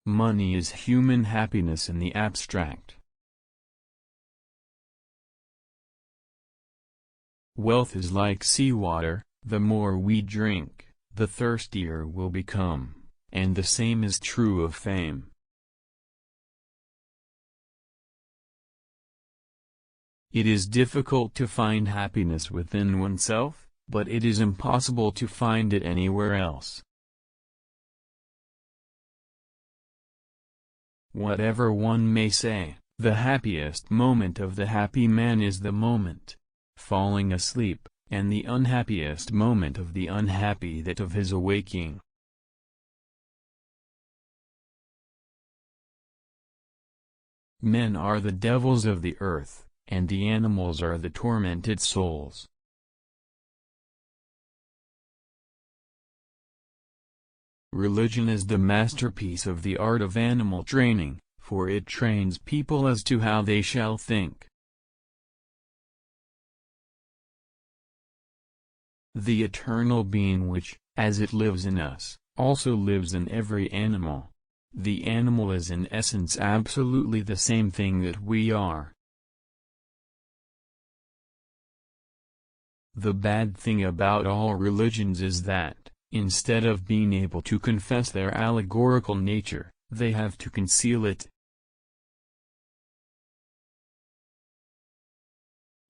Money is human happiness in the abstract. Wealth is like seawater, the more we drink, the thirstier we'll become, and the same is true of fame. It is difficult to find happiness within oneself, but it is impossible to find it anywhere else. Whatever one may say, the happiest moment of the happy man is the moment falling asleep, and the unhappiest moment of the unhappy that of his awaking. Men are the devils of the earth, and the animals are the tormented souls. Religion is the masterpiece of the art of animal training, for it trains people as to how they shall think. The eternal being which, as it lives in us, also lives in every animal. The animal is in essence absolutely the same thing that we are. The bad thing about all religions is that, instead of being able to confess their allegorical nature, they have to conceal it.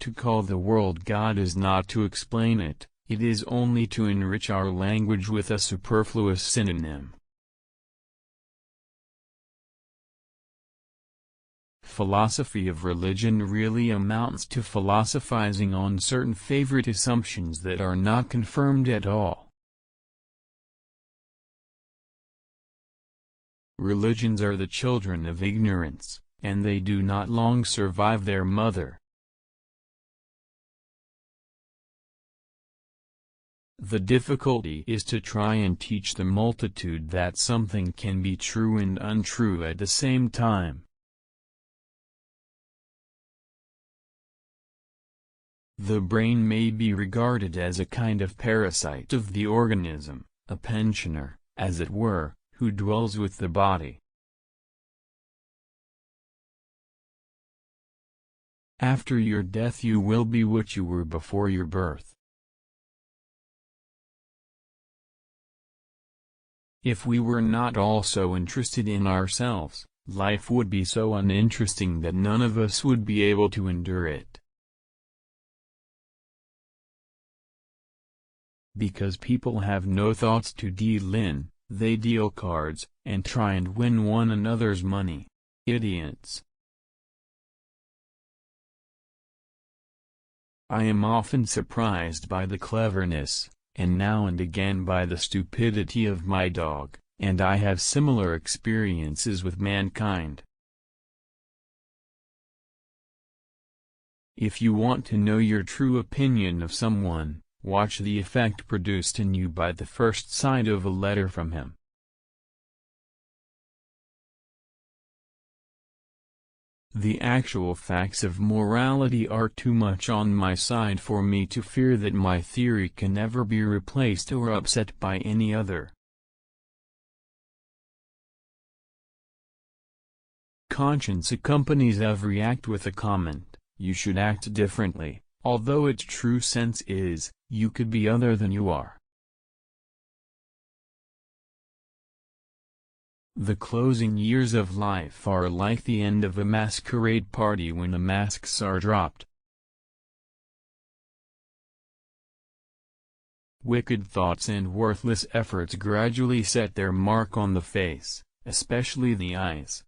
To call the world God is not to explain it, it is only to enrich our language with a superfluous synonym. Philosophy of religion really amounts to philosophizing on certain favorite assumptions that are not confirmed at all. Religions are the children of ignorance, and they do not long survive their mother. The difficulty is to try and teach the multitude that something can be true and untrue at the same time. The brain may be regarded as a kind of parasite of the organism, a pensioner, as it were, who dwells with the body. After your death you will be what you were before your birth. If we were not also interested in ourselves, life would be so uninteresting that none of us would be able to endure it. Because people have no thoughts to deal in, they deal cards, and try and win one another's money. Idiots. I am often surprised by the cleverness, and now and again by the stupidity of my dog, and I have similar experiences with mankind. If you want to know your true opinion of someone, watch the effect produced in you by the first sight of a letter from him. The actual facts of morality are too much on my side for me to fear that my theory can ever be replaced or upset by any other. Conscience accompanies every act with a comment, "You should act differently," although its true sense is, "You could be other than you are." The closing years of life are like the end of a masquerade party when the masks are dropped. Wicked thoughts and worthless efforts gradually set their mark on the face, especially the eyes.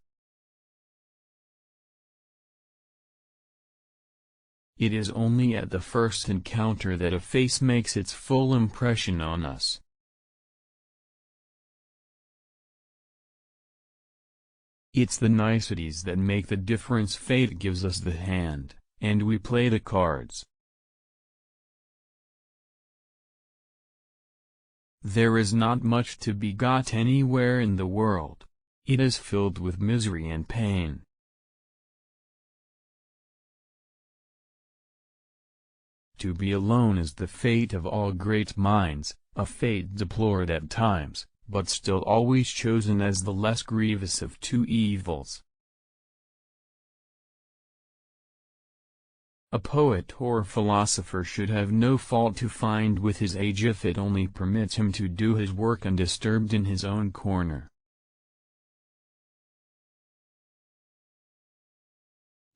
It is only at the first encounter that a face makes its full impression on us. It's the niceties that make the difference. Fate gives us the hand, and we play the cards. There is not much to be got anywhere in the world. It is filled with misery and pain. To be alone is the fate of all great minds, a fate deplored at times, but still always chosen as the less grievous of two evils. A poet or philosopher should have no fault to find with his age if it only permits him to do his work undisturbed in his own corner.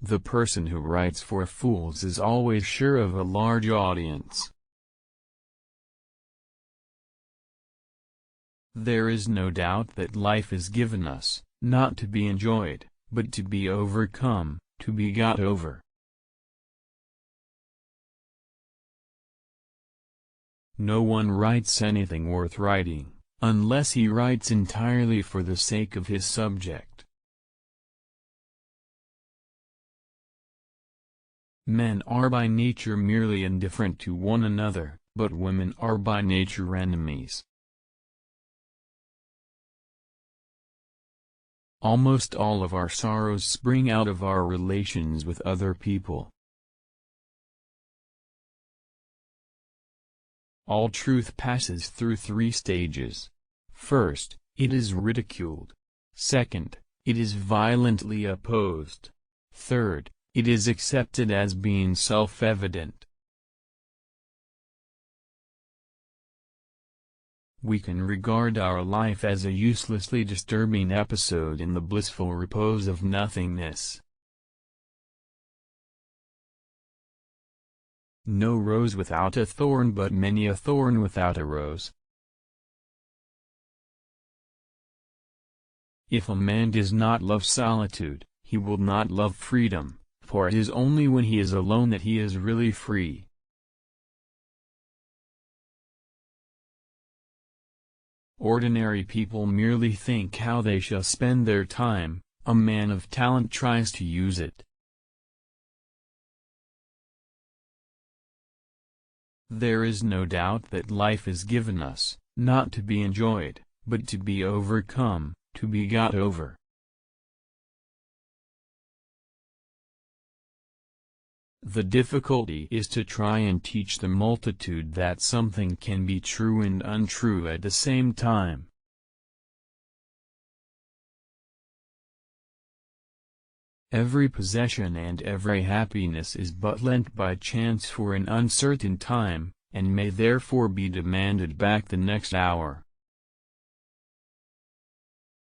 The person who writes for fools is always sure of a large audience. There is no doubt that life is given us, not to be enjoyed, but to be overcome, to be got over. No one writes anything worth writing, unless he writes entirely for the sake of his subject. Men are by nature merely indifferent to one another, but women are by nature enemies. Almost all of our sorrows spring out of our relations with other people. All truth passes through three stages. First, it is ridiculed. Second, it is violently opposed. Third, it is accepted as being self-evident. We can regard our life as a uselessly disturbing episode in the blissful repose of nothingness. No rose without a thorn, but many a thorn without a rose. If a man does not love solitude, he will not love freedom, for it is only when he is alone that he is really free. Ordinary people merely think how they shall spend their time, a man of talent tries to use it. There is no doubt that life is given us, not to be enjoyed, but to be overcome, to be got over. The difficulty is to try and teach the multitude that something can be true and untrue at the same time. Every possession and every happiness is but lent by chance for an uncertain time, and may therefore be demanded back the next hour.